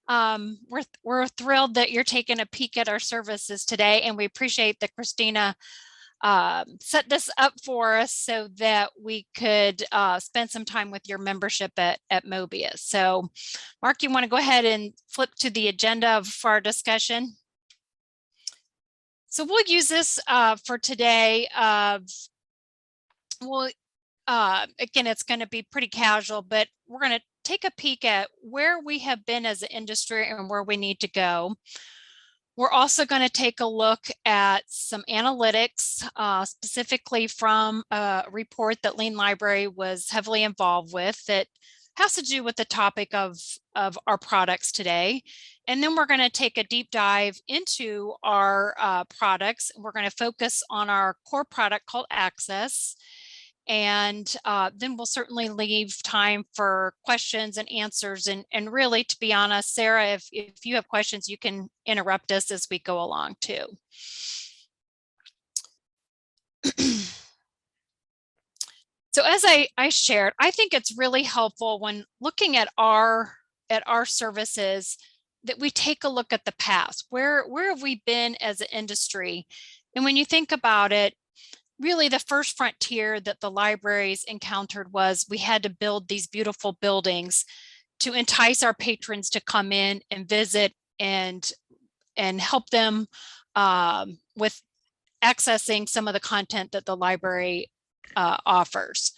We're thrilled that you're taking a peek at our services today, and we appreciate that Christina set this up for us so that we could spend some time with your membership at Mobius. So, Mark, you want to go ahead and flip to the agenda for our discussion? So we'll use this for today. Again, it's going to be pretty casual, but we're going to take a peek at where we have been as an industry and where we need to go. We're also going to take a look at some analytics, specifically from a report that Lean Library was heavily involved with that has to do with the topic of our products today. And then we're going to take a deep dive into our products. We're going to focus on our core product called Access. And then we'll certainly leave time for questions and answers. And really, to be honest, Sarah, if you have questions, you can interrupt us as we go along too. So as I shared, I think it's really helpful when looking at our services that we take a look at the past. Where have we been as an industry? And when you think about it, really the first frontier that the libraries encountered was we had to build these beautiful buildings to entice our patrons to come in and visit and help them with accessing some of the content that the library offers.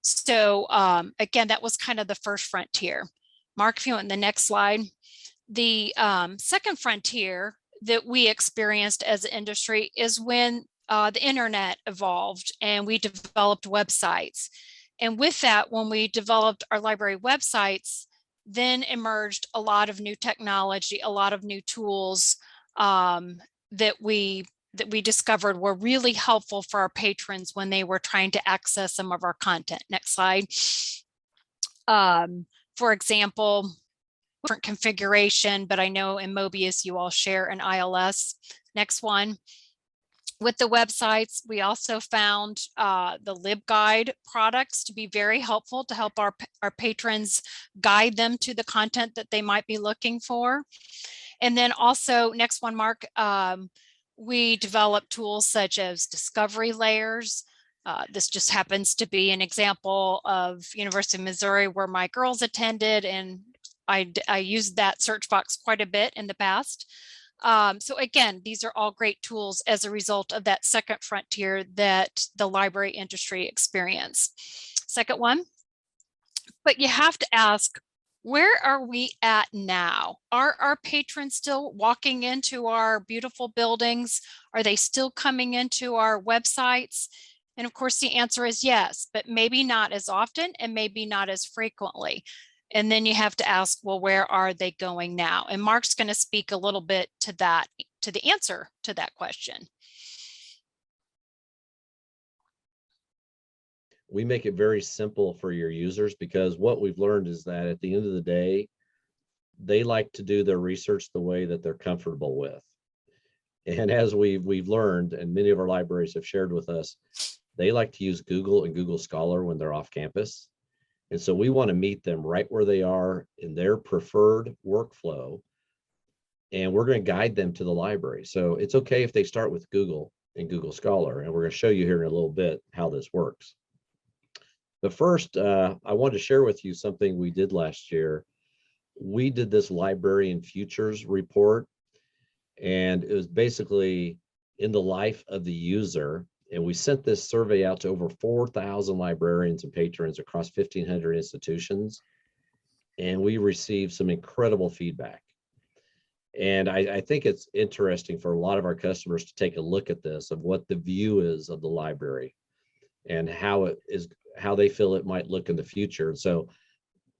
So again, that was kind of the first frontier. Mark, if you want the next slide. The second frontier that we experienced as an industry is when the internet evolved and we developed websites. And with that, when we developed our library websites, then emerged a lot of new technology, a lot of new tools that we discovered were really helpful for our patrons when they were trying to access some of our content. Next slide. For example, different configuration, but I know in Mobius you all share an ILS. Next one. With the websites, we also found the LibGuide products to be very helpful to help our patrons guide them to the content that they might be looking for. And then also, next one, Mark, we developed tools such as discovery layers. This just happens to be an example of University of Missouri where my girls attended, and I used that search box quite a bit in the past. So again, these are all great tools as a result of that second frontier that the library industry experienced. Second one, but you have to ask, where are we at now? Are our patrons still walking into our beautiful buildings? Are they still coming into our websites? And of course, the answer is yes, but maybe not as often and maybe not as frequently. And then you have to ask, well, where are they going now? And Mark's going to speak a little bit to that, to the answer to that question. We make it very simple for your users because what we've learned is that at the end of the day, they like to do their research the way that they're comfortable with. And as we've learned, and many of our libraries have shared with us, they like to use Google and Google Scholar when they're off campus. And so we want to meet them right where they are in their preferred workflow. And we're going to guide them to the library. So it's okay if they start with Google and Google Scholar. And we're going to show you here in a little bit how this works. But first, I wanted to share with you something we did last year. We did this Librarian Futures report. And it was basically in the life of the user. And we sent this survey out to over 4,000 librarians and patrons across 1,500 institutions. And we received some incredible feedback. And I think it's interesting for a lot of our customers to take a look at this, of what the view is of the library and how they feel it might look in the future. So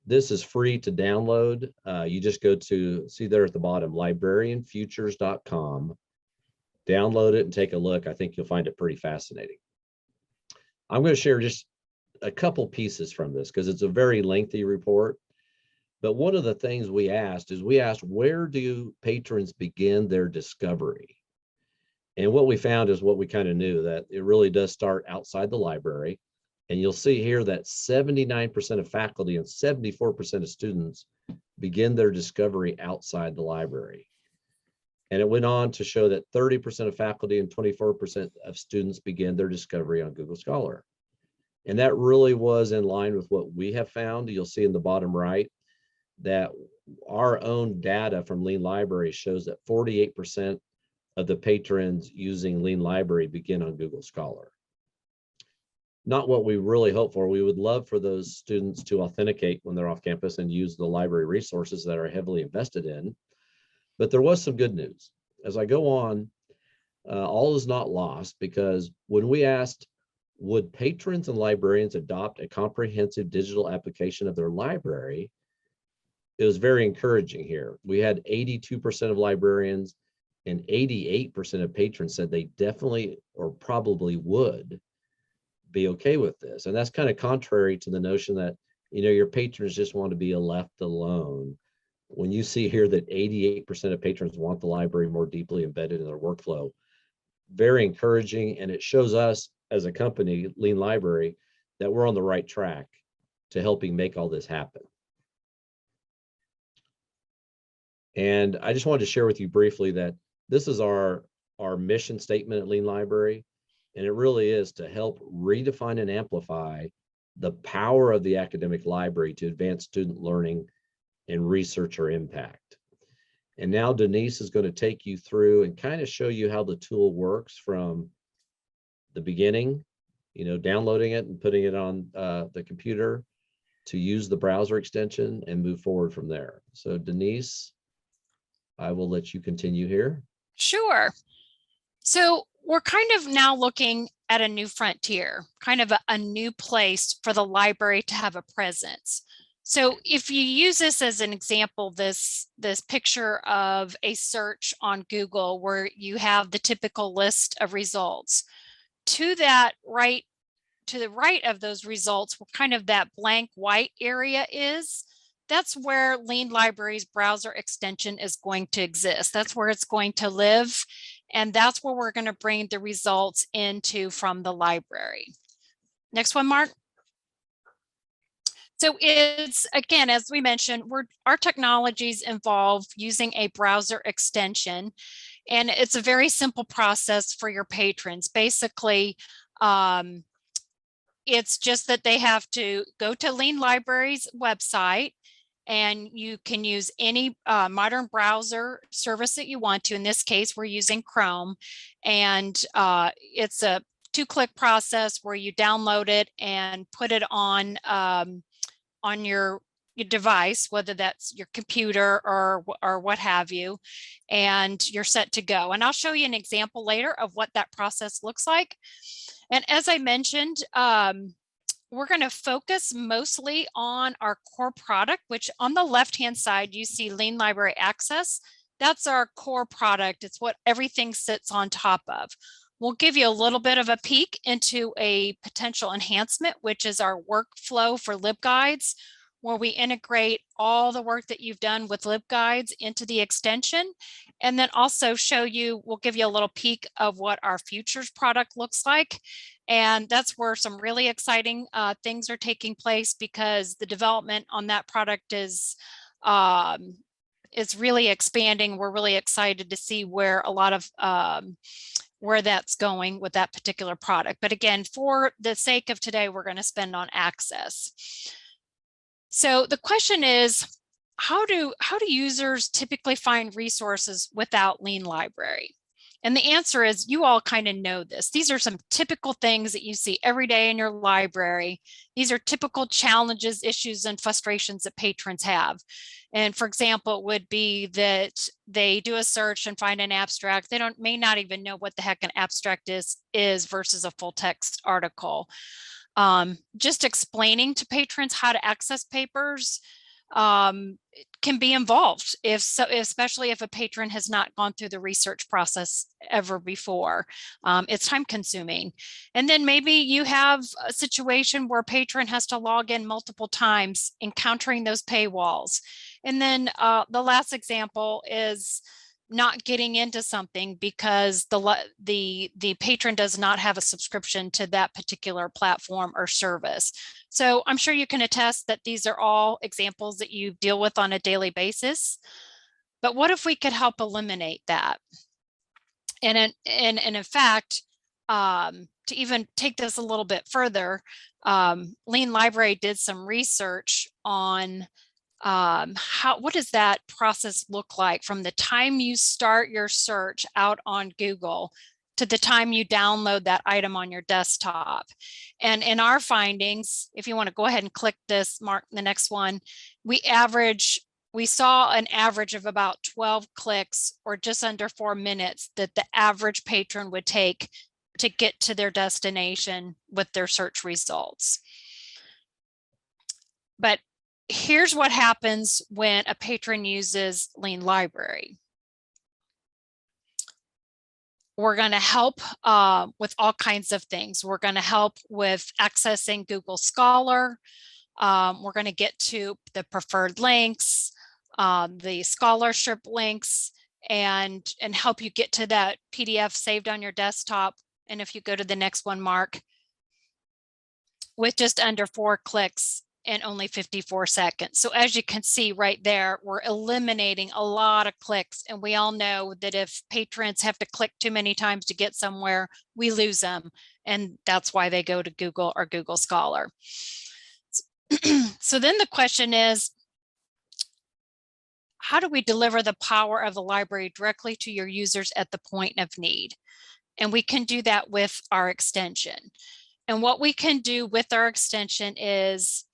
this is free to download. You just go to, see there at the bottom, librarianfutures.com. Download it and take a look. I think you'll find it pretty fascinating. I'm going to share just a couple pieces from this because it's a very lengthy report. But one of the things we asked is where do patrons begin their discovery? And what we found is what we kind of knew, that it really does start outside the library. And you'll see here that 79% of faculty and 74% of students begin their discovery outside the library. And it went on to show that 30% of faculty and 24% of students begin their discovery on Google Scholar. And that really was in line with what we have found. You'll see in the bottom right that our own data from Lean Library shows that 48% of the patrons using Lean Library begin on Google Scholar. Not what we really hope for. We would love for those students to authenticate when they're off campus and use the library resources that are heavily invested in. But there was some good news. As I go on, all is not lost, because when we asked, would patrons and librarians adopt a comprehensive digital application of their library, it was very encouraging here. We had 82% of librarians and 88% of patrons said they definitely or probably would be okay with this. And that's kind of contrary to the notion that, you know, your patrons just want to be left alone. When you see here that 88% of patrons want the library more deeply embedded in their workflow, very encouraging. And it shows us as a company, Lean Library, that we're on the right track to helping make all this happen. And I just wanted to share with you briefly that this is our mission statement at Lean Library. And it really is to help redefine and amplify the power of the academic library to advance student learning and researcher impact. And now Denise is going to take you through and kind of show you how the tool works from the beginning, you know, downloading it and putting it on the computer, to use the browser extension and move forward from there. So Denise, I will let you continue here. Sure. So we're kind of now looking at a new frontier, kind of a new place for the library to have a presence. So if you use this as an example, this picture of a search on Google where you have the typical list of results, to the right of those results, where kind of that blank white area is, that's where Lean Library's browser extension is going to exist. That's where it's going to live. And that's where we're going to bring the results into from the library. Next one, Mark. So it's, again, as we mentioned, our technologies involve using a browser extension, and it's a very simple process for your patrons. Basically, it's just that they have to go to Lean Library's website, and you can use any modern browser service that you want to. In this case, we're using Chrome, and it's a 2-click process where you download it and put it on your device, whether that's your computer or what have you, and you're set to go. And I'll show you an example later of what that process looks like. And as I mentioned, we're going to focus mostly on our core product, which on the left-hand side, you see Lean Library Access. That's our core product. It's what everything sits on top of. We'll give you a little bit of a peek into a potential enhancement, which is our workflow for LibGuides, where we integrate all the work that you've done with LibGuides into the extension. And then also we'll give you a little peek of what our Futures product looks like. And that's where some really exciting things are taking place, because the development on that product is really expanding. We're really excited to see where a lot of where that's going with that particular product. But again, for the sake of today, we're going to spend on access. So the question is, how do users typically find resources without Lean Library? And the answer is, you all kind of know this. These are some typical things that you see every day in your library. These are typical challenges, issues, and frustrations that patrons have. And for example, it would be that they do a search and find an abstract. They may not even know what the heck an abstract is versus a full text article. Just explaining to patrons how to access papers can be involved, especially if a patron has not gone through the research process ever before. It's time consuming. And then maybe you have a situation where a patron has to log in multiple times, encountering those paywalls. And then the last example is not getting into something because the patron does not have a subscription to that particular platform or service. So I'm sure you can attest that these are all examples that you deal with on a daily basis. But what if we could help eliminate that? And in fact, to even take this a little bit further, Lean Library did some research on what does that process look like from the time you start your search out on Google to the time you download that item on your desktop. And in our findings, if you want to go ahead and click this, Mark, the next one, we saw an average of about 12 clicks or just under 4 minutes that the average patron would take to get to their destination with their search results. But here's what happens when a patron uses Lean Library. We're going to help with all kinds of things. We're going to help with accessing Google Scholar. We're going to get to the preferred links, the scholarship links, and help you get to that PDF saved on your desktop. And if you go to the next one, Mark, with just under 4 clicks and only 54 seconds. So as you can see right there, we're eliminating a lot of clicks. And we all know that if patrons have to click too many times to get somewhere, we lose them. And that's why they go to Google or Google Scholar. So then the question is, how do we deliver the power of the library directly to your users at the point of need? And we can do that with our extension. And what we can do with our extension is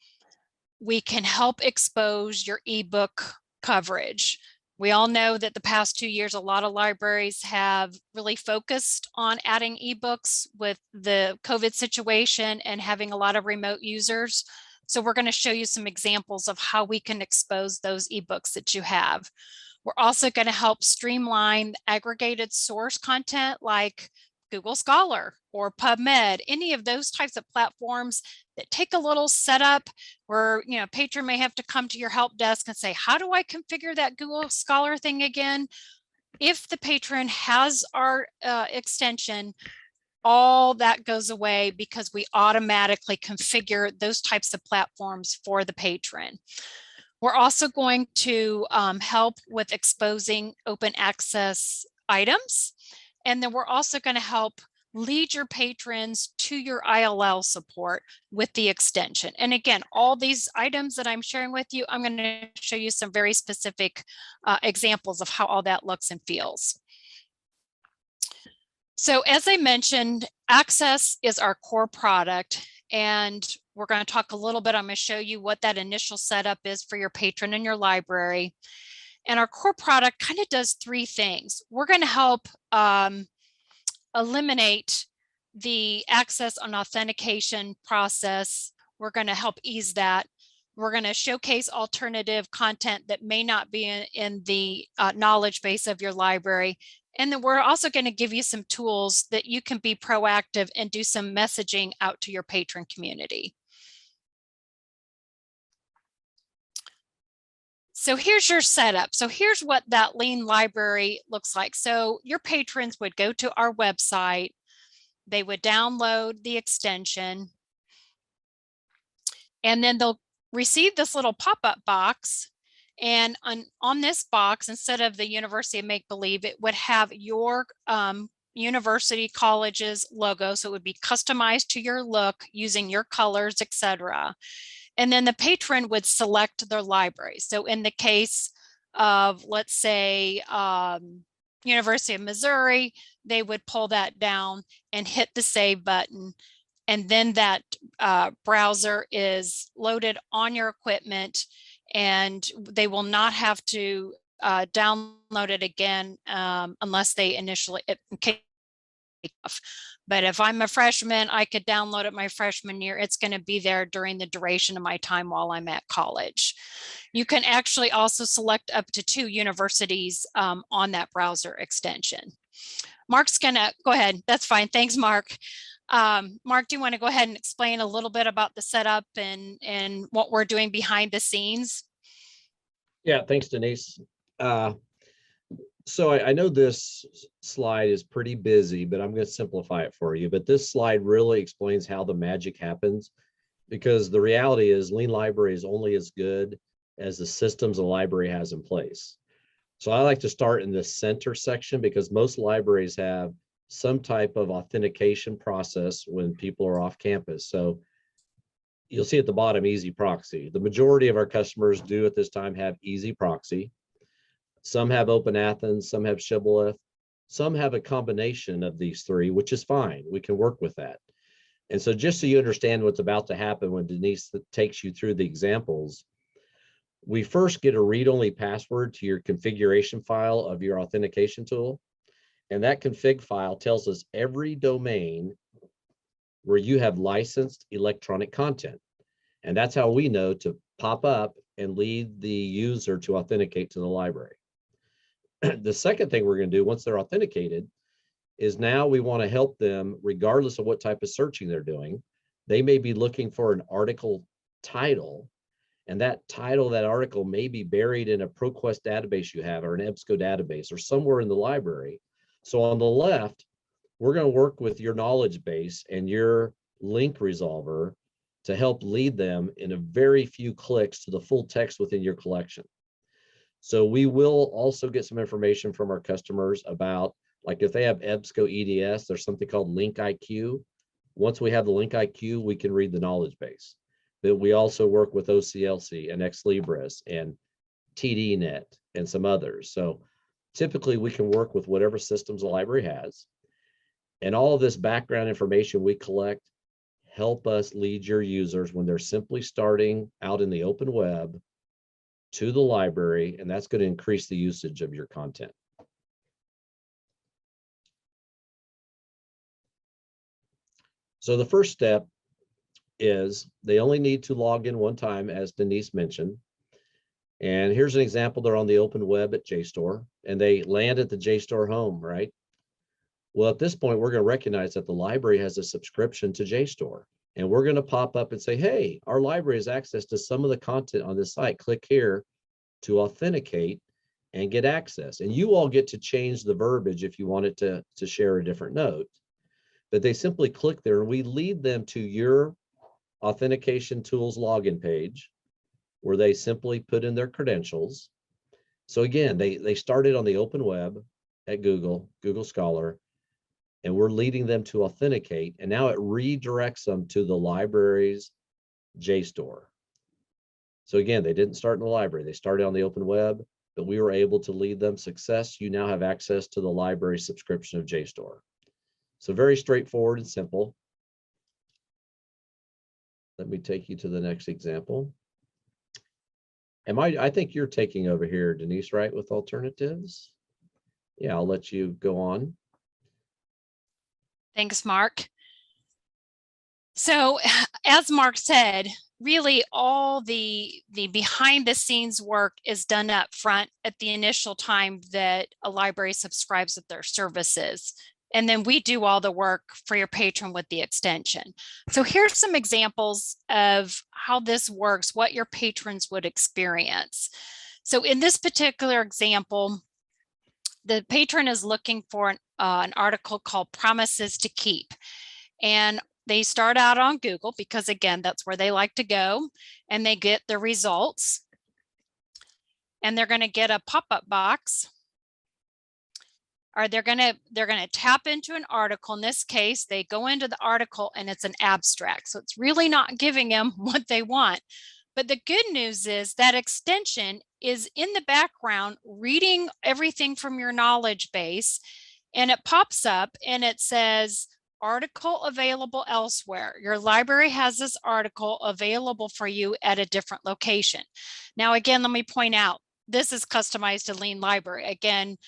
we can help expose your ebook coverage. We all know that the past 2 years, a lot of libraries have really focused on adding ebooks with the COVID situation and having a lot of remote users. So we're going to show you some examples of how we can expose those ebooks that you have. We're also going to help streamline aggregated source content like Google Scholar or PubMed, any of those types of platforms that take a little setup where, you know, patron may have to come to your help desk and say, how do I configure that Google Scholar thing again? If the patron has our extension, all that goes away because we automatically configure those types of platforms for the patron. We're also going to help with exposing open access items. And then we're also going to help lead your patrons to your ILL support with the extension. And again, all these items that I'm sharing with you, I'm going to show you some very specific examples of how all that looks and feels. So as I mentioned, Access is our core product, and we're going to talk a little bit. I'm going to show you what that initial setup is for your patron in your library. And our core product kind of does 3 things. We're going to help eliminate the access and authentication process. We're going to help ease that. We're going to showcase alternative content that may not be in the knowledge base of your library. And then we're also going to give you some tools that you can be proactive and do some messaging out to your patron community. So here's your setup. So here's what that Lean Library looks like. So your patrons would go to our website, they would download the extension, and then they'll receive this little pop-up box. And on this box, instead of the University of Make-Believe, it would have your university college's logo. So it would be customized to your look using your colors, etc. And then the patron would select their library. So in the case of, let's say, University of Missouri, they would pull that down and hit the save button. And then that browser is loaded on your equipment, and they will not have to download it again unless they initially But if I'm a freshman, I could download it my freshman year. It's going to be there during the duration of my time while I'm at college. You can actually also select up to 2 universities on that browser extension. Mark's going to go ahead. That's fine. Thanks, Mark. Mark, do you want to go ahead and explain a little bit about the setup and what we're doing behind the scenes? Yeah, thanks, Denise. So I know this slide is pretty busy, but I'm going to simplify it for you. But this slide really explains how the magic happens, because the reality is Lean Library is only as good as the systems a library has in place. So I like to start in the center section because most libraries have some type of authentication process when people are off campus. So you'll see at the bottom, Easy Proxy. The majority of our customers do at this time have Easy Proxy. Some have Open Athens, some have Shibboleth, some have a combination of these three, which is fine. We can work with that. And so just so you understand what's about to happen when Denise takes you through the examples, we first get a read-only password to your configuration file of your authentication tool. And that config file tells us every domain where you have licensed electronic content. And that's how we know to pop up and lead the user to authenticate to the library. The second thing we're going to do once they're authenticated is now we want to help them regardless of what type of searching they're doing. They may be looking for an article title, and that title, that article may be buried in a ProQuest database you have or an EBSCO database or somewhere in the library. So on the left, we're going to work with your knowledge base and your link resolver to help lead them in a very few clicks to the full text within your collection. So we will also get some information from our customers about, like if they have EBSCO EDS, there's something called Link IQ. Once we have the Link IQ, we can read the knowledge base. But we also work with OCLC and Xlibris and TDNet and some others. So typically we can work with whatever systems the library has. And all of this background information we collect help us lead your users when they're simply starting out in the open web to the library, and that's going to increase the usage of your content. So the first step is they only need to log in one time, as Denise mentioned. And here's an example. They're on the open web at JSTOR, and they land at the JSTOR home, right? Well, at this point, we're going to recognize that the library has a subscription to JSTOR. And we're going to pop up and say, hey, our library has access to some of the content on this site. Click here to authenticate and get access. And you all get to change the verbiage if you want it to share a different note. But they simply click there and we lead them to your authentication tools login page where they simply put in their credentials. So again, they started on the open web at Google Scholar, and we're leading them to authenticate. And now it redirects them to the library's JSTOR. So again, they didn't start in the library. They started on the open web, but we were able to lead them success. You now have access to the library subscription of JSTOR. So very straightforward and simple. Let me take you to the next example. I think you're taking over here, Denise, right, with alternatives? Yeah, I'll let you go on. Thanks, Mark. So as Mark said, really all the behind the scenes work is done up front at the initial time that a library subscribes with their services. And then we do all the work for your patron with the extension. So here's some examples of how this works, what your patrons would experience. So in this particular example, the patron is looking for an article called Promises to Keep. And they start out on Google because, again, that's where they like to go, and they get the results. And they're going to get a pop-up box, or they're going to tap into an article. In this case, they go into the article and it's an abstract. So it's really not giving them what they want. But the good news is that extension is in the background reading everything from your knowledge base, and it pops up and it says, article available elsewhere. Your library has this article available for you at a different location. Now, again, let me point out, this is customized to Lean Library. Again,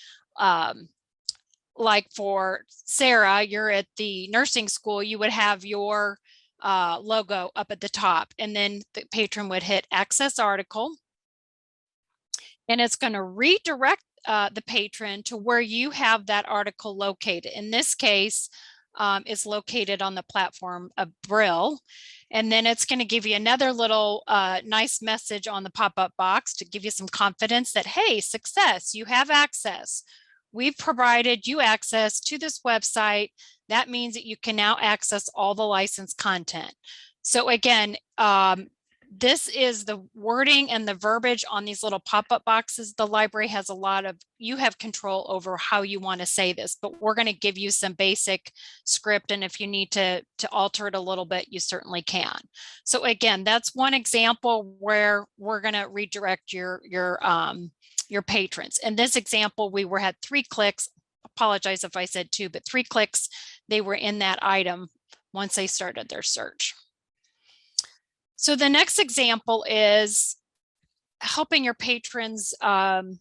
like for Sarah, you're at the nursing school, you would have your logo up at the top, and then the patron would hit access article, and it's going to redirect the patron to where you have that article located. In this case, it's located on the platform of Brill. And then it's going to give you another little nice message on the pop-up box to give you some confidence that, hey, success, you have access. we've provided you access to this website. That means that you can now access all the licensed content. So again, this is the wording and the verbiage on these little pop-up boxes. The library has a lot of, you have control over how you want to say this, but we're going to give you some basic script. And if you need to alter it a little bit, you certainly can. So again, that's one example where we're going to redirect your patrons. In this example, we had 3 clicks. Apologize if I said 2, but 3 clicks. They were in that item once they started their search. So the next example is helping your patrons, guiding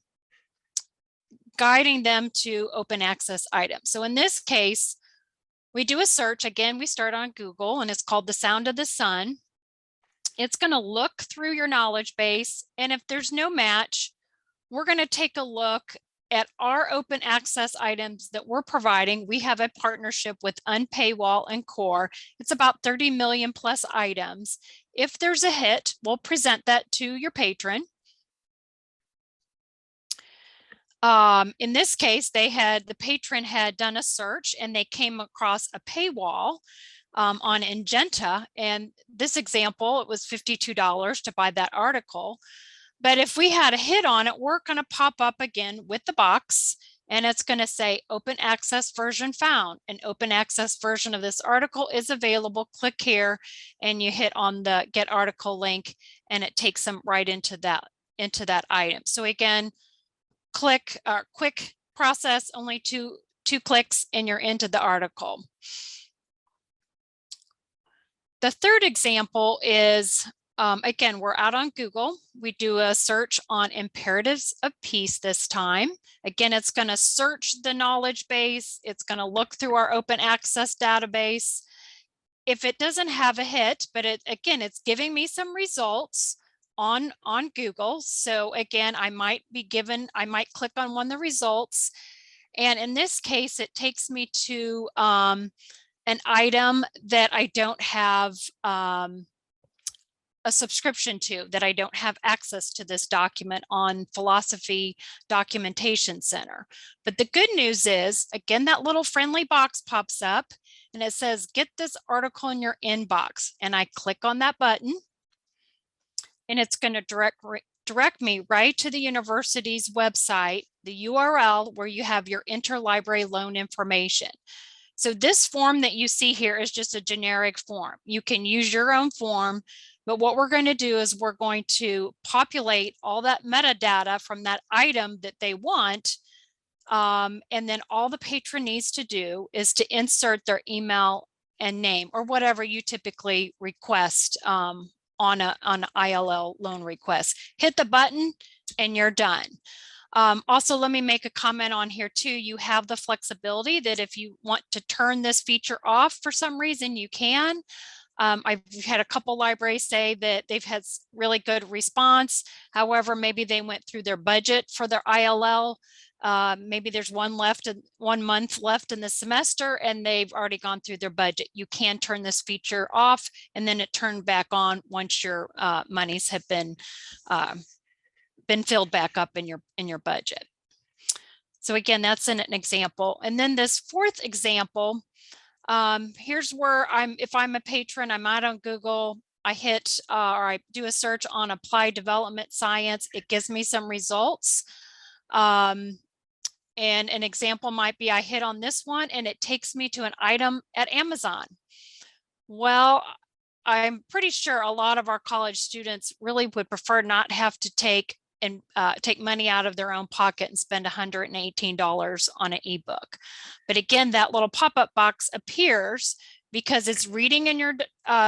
them to open access items. So in this case, we do a search. Again, we start on Google, and it's called The Sound of the Sun. It's going to look through your knowledge base, and if there's no match, we're going to take a look at our open access items that we're providing. We have a partnership with Unpaywall and Core. It's about 30 million plus items. If there's a hit, we'll present that to your patron. In this case, the patron had done a search and they came across a paywall on Ingenta. And this example, it was $52 to buy that article. But if we had a hit on it, we're going to pop up again with the box, and it's going to say open access version found. An open access version of this article is available. Click here, and you hit on the get article link, and it takes them right into that item. So again, quick process, only two clicks, and you're into the article. The third example is, again, we're out on Google. We do a search on imperatives of peace this time. Again, it's going to search the knowledge base. It's going to look through our open access database. If it doesn't have a hit, but it's giving me some results on Google. So again, I might click on one of the results. And in this case, it takes me to an item that I don't have a subscription to, that I don't have access to this document on Philosophy Documentation Center. But the good news is, again, that little friendly box pops up and it says, get this article in your inbox. And I click on that button, and it's going to direct me right to the university's website, the URL where you have your interlibrary loan information. So this form that you see here is just a generic form. You can use your own form, but what we're going to do is we're going to populate all that metadata from that item that they want. And then all the patron needs to do is to insert their email and name, or whatever you typically request on an ILL loan request. Hit the button and you're done. Also, let me make a comment on here too. You have the flexibility that if you want to turn this feature off for some reason, you can. I've had a couple libraries say that they've had really good response. However, maybe they went through their budget for their ILL. Maybe there's one month left in the semester and they've already gone through their budget. You can turn this feature off and then it turned back on once your monies have been filled back up in your budget. So again, that's an example. And then this fourth example, here's where if I'm a patron, I'm out on Google, I hit or I do a search on applied development science. It gives me some results. And an example might be I hit on this one and it takes me to an item at Amazon. Well, I'm pretty sure a lot of our college students really would prefer not have to take money out of their own pocket and spend $118 on an ebook. But again, that little pop-up box appears because it's reading in your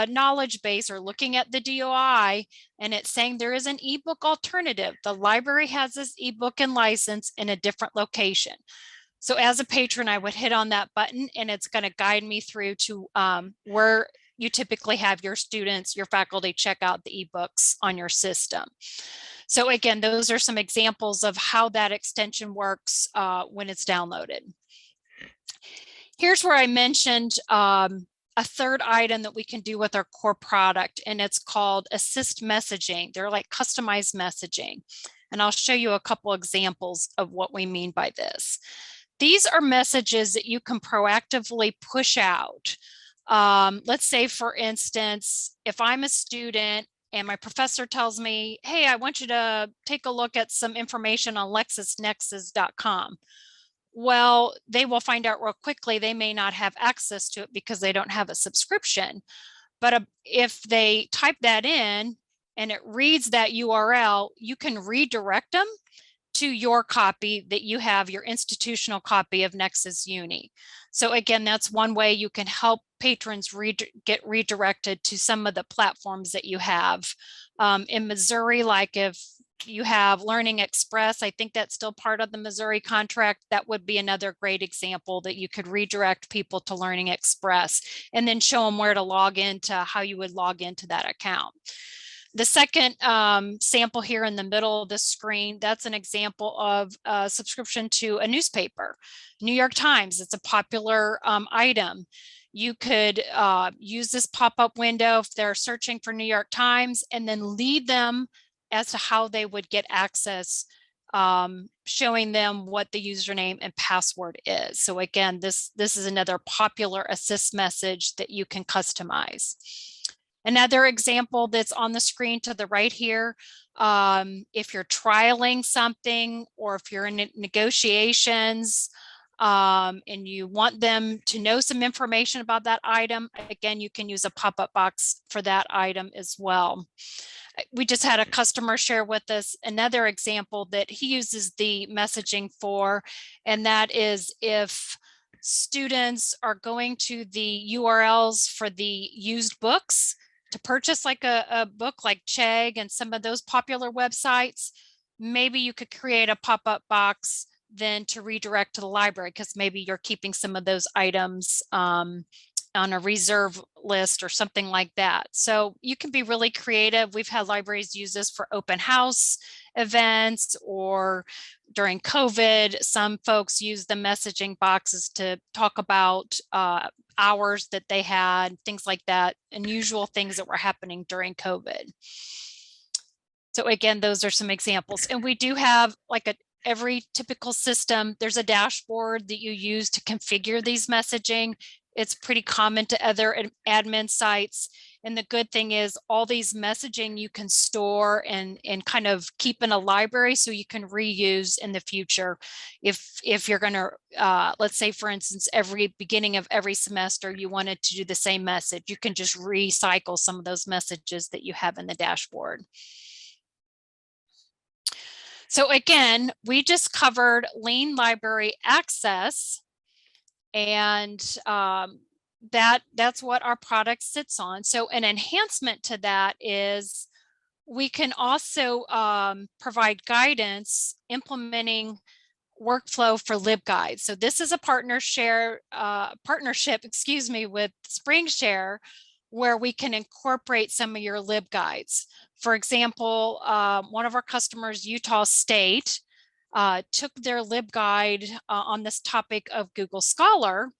knowledge base or looking at the DOI, and it's saying there is an ebook alternative. The library has this ebook and license in a different location. So as a patron, I would hit on that button and it's going to guide me through to where you typically have your students, your faculty check out the ebooks on your system. So again, those are some examples of how that extension works when it's downloaded. Here's where I mentioned a third item that we can do with our core product, and it's called assist messaging. They're like customized messaging. And I'll show you a couple examples of what we mean by this. These are messages that you can proactively push out. Let's say, for instance, if I'm a student and my professor tells me, hey, I want you to take a look at some information on LexisNexis.com. Well, they will find out real quickly they may not have access to it because they don't have a subscription. But if they type that in and it reads that URL, you can redirect them to your copy that you have, your institutional copy of Nexus Uni. So again, that's one way you can help patrons get redirected to some of the platforms that you have. In Missouri, like if you have Learning Express, I think that's still part of the Missouri contract. That would be another great example that you could redirect people to Learning Express and then show them where to log into, how you would log into that account. The second sample here in the middle of the screen, that's an example of a subscription to a newspaper. New York Times, it's a popular item. You could use this pop-up window if they're searching for New York Times, and then lead them as to how they would get access, showing them what the username and password is. So again, this is another popular assist message that you can customize. Another example that's on the screen to the right here, if you're trialing something or if you're in negotiations and you want them to know some information about that item, again, you can use a pop-up box for that item as well. We just had a customer share with us another example that he uses the messaging for, and that is if students are going to the URLs for the used books to purchase, like a book like Chegg and some of those popular websites, maybe you could create a pop-up box then to redirect to the library, because maybe you're keeping some of those items on a reserve list or something like that. So you can be really creative. We've had libraries use this for open house events, or during COVID, some folks use the messaging boxes to talk about hours that they had, things like that, unusual things that were happening during COVID. So again, those are some examples. And we do have, like every typical system, there's a dashboard that you use to configure these messaging. It's pretty common to other admin sites. And the good thing is all these messaging you can store and kind of keep in a library so you can reuse in the future. If you're going to, let's say, for instance, every beginning of every semester, you wanted to do the same message, you can just recycle some of those messages that you have in the dashboard. So again, we just covered Lean Library Access, and that's what our product sits on. So an enhancement to that is we can also provide guidance implementing workflow for LibGuides. So this is a partnership, with SpringShare, where we can incorporate some of your LibGuides. For example, one of our customers, Utah State, took their LibGuide on this topic of Google Scholar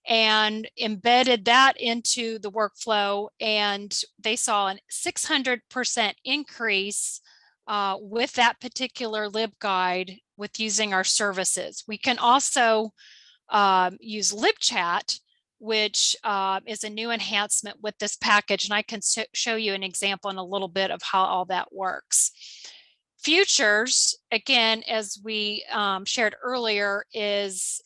and embedded that into the workflow, and they saw a 600% increase with that particular LibGuide with using our services. We can also use LibChat, which is a new enhancement with this package, and I can show you an example in a little bit of how all that works. Futures, again, as we shared earlier, is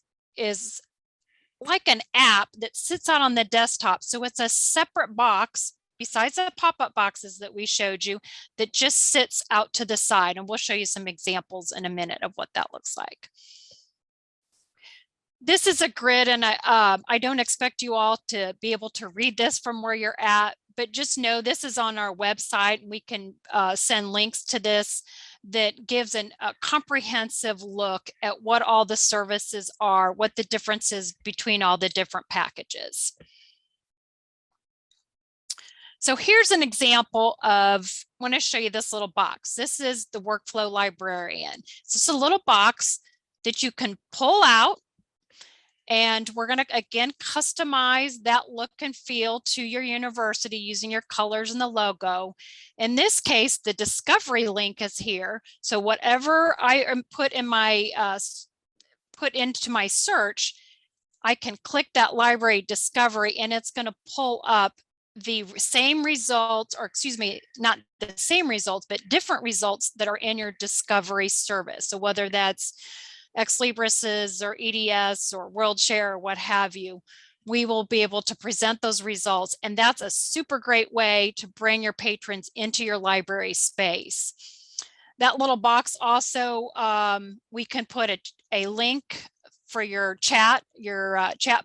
like an app that sits out on the desktop. So it's a separate box besides the pop-up boxes that we showed you that just sits out to the side. And we'll show you some examples in a minute of what that looks like. This is a grid, and I don't expect you all to be able to read this from where you're at, but just know this is on our website. We can send links to this that gives a comprehensive look at what all the services are, what the differences between all the different packages. So here's an example of, I want to show you this little box. This is the Workflow Librarian. So it's a little box that you can pull out, And we're going to, again, customize that look and feel to your university using your colors and the logo. In this case, the discovery link is here. So whatever I put in my put into my search, I can click that library discovery and it's going to pull up the same results, or excuse me, not the same results, but different results that are in your discovery service. So whether that's Ex Libris's or EDS or WorldShare or what have you, we will be able to present those results. And that's a super great way to bring your patrons into your library space. That little box also, we can put a link for your chat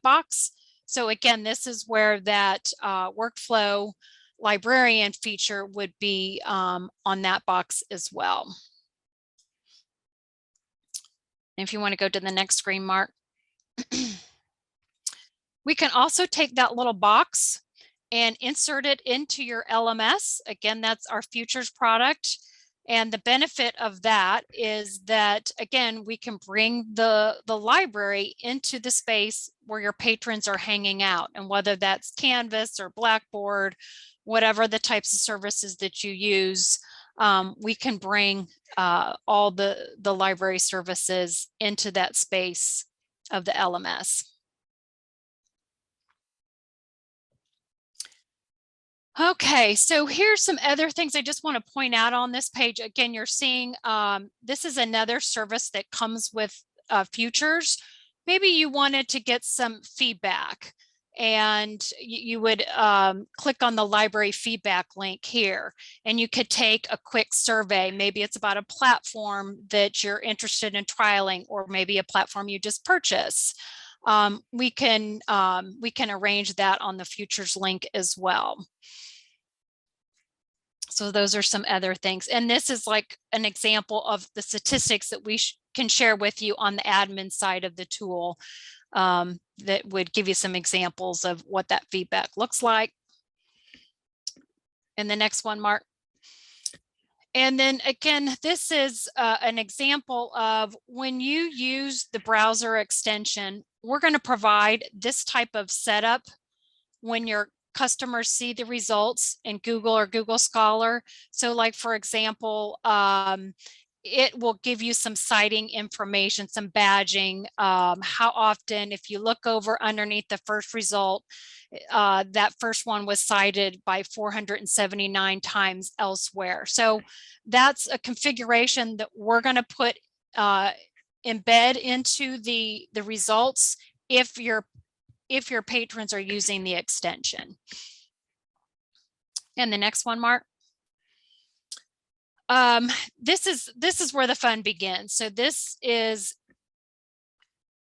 box. So again, this is where that workflow librarian feature would be on that box as well. If you want to go to the next screen, Mark. We can also take that little box and insert it into your LMS. Again, that's our Futures product. And the benefit of that is that, again, we can bring the library into the space where your patrons are hanging out. And whether that's Canvas or Blackboard, whatever the types of services that you use, we can bring all the library services into that space of the LMS. Okay, so here's some other things I just want to point out on this page. Again, you're seeing this is another service that comes with Futures. Maybe you wanted to get some feedback and you would click on the library feedback link here and you could take a quick survey. Maybe it's about a platform that you're interested in trialing, or maybe a platform you just purchased. We can arrange that on the Futures link as well. So those are some other things. And this is like an example of the statistics that we can share with you on the admin side of the tool that would give you some examples of what that feedback looks like. And the next one, Mark. And then again, this is an example of when you use the browser extension, we're going to provide this type of setup when your customers see the results in Google or Google Scholar. So like, for example, it will give you some citing information, some badging, how often, if you look over underneath the first result, that first one was cited by 479 times elsewhere. So that's a configuration that we're going to put embed into the results if your patrons are using the extension. And the next one, Mark. This is where the fun begins. So this is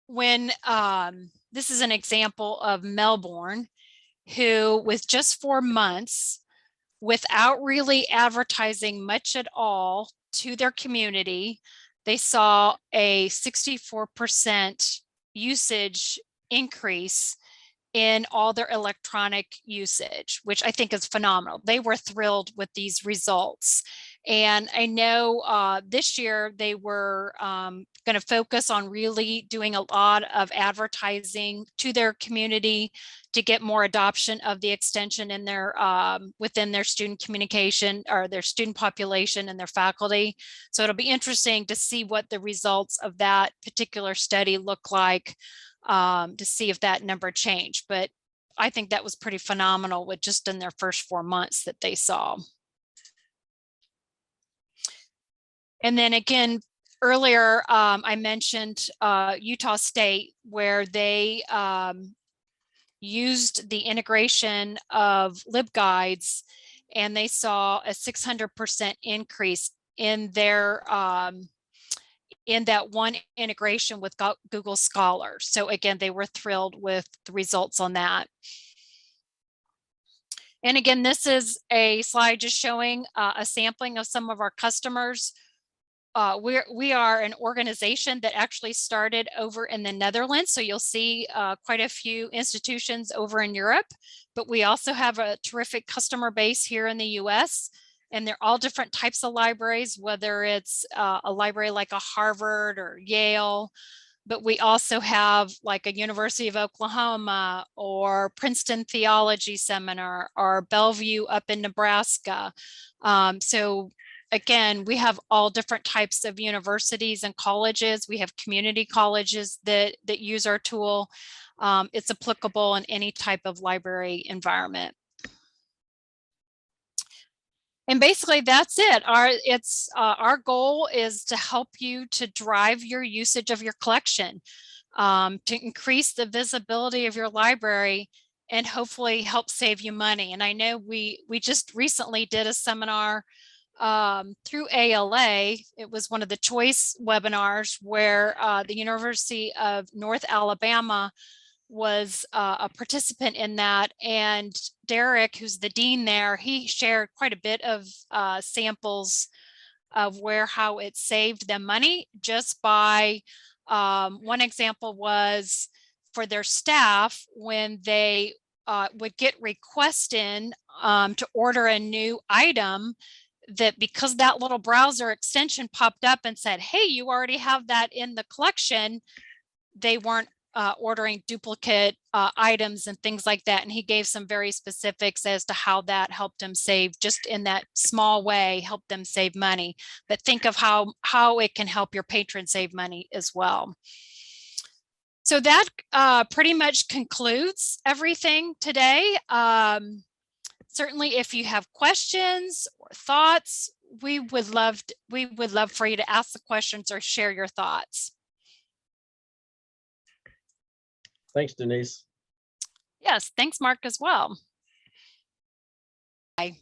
when this is an example of Melbourne, who with just 4 months, without really advertising much at all to their community, they saw a 64% usage increase in all their electronic usage, which I think is phenomenal. They were thrilled with these results. And I know this year they were going to focus on really doing a lot of advertising to their community to get more adoption of the extension in their within their student communication or their student population and their faculty. So it'll be interesting to see what the results of that particular study look like, to see if that number changed. But I think that was pretty phenomenal with just in their first 4 months that they saw. And then again, earlier I mentioned Utah State, where they used the integration of LibGuides, and they saw a 600% increase in their in that one integration with Google Scholar. So again, they were thrilled with the results on that. And again, this is a slide just showing a sampling of some of our customers. We are an organization that actually started over in the Netherlands. So you'll see quite a few institutions over in Europe, but we also have a terrific customer base here in the US. And they're all different types of libraries, whether it's a library like a Harvard or Yale, but we also have like a University of Oklahoma or Princeton Theology Seminar or Bellevue up in Nebraska. So again, we have all different types of universities and colleges. We have community colleges that use our tool. It's applicable in any type of library environment. And basically that's it. Our goal is to help you to drive your usage of your collection, to increase the visibility of your library and hopefully help save you money. And I know we just recently did a seminar through ALA. It was one of the choice webinars where the University of North Alabama was a participant in that, and Derek, who's the dean there, he shared quite a bit of samples of how it saved them money just by one example was for their staff when they would get requests in to order a new item, that because that little browser extension popped up and said, hey, you already have that in the collection, they weren't ordering duplicate items and things like that. And he gave some very specifics as to how that helped them save, just in that small way, help them save money. But think of how it can help your patron save money as well. So that pretty much concludes everything today. Certainly, if you have questions or thoughts, we would love for you to ask the questions or share your thoughts. Thanks, Denise. Yes, thanks, Mark, as well. Bye.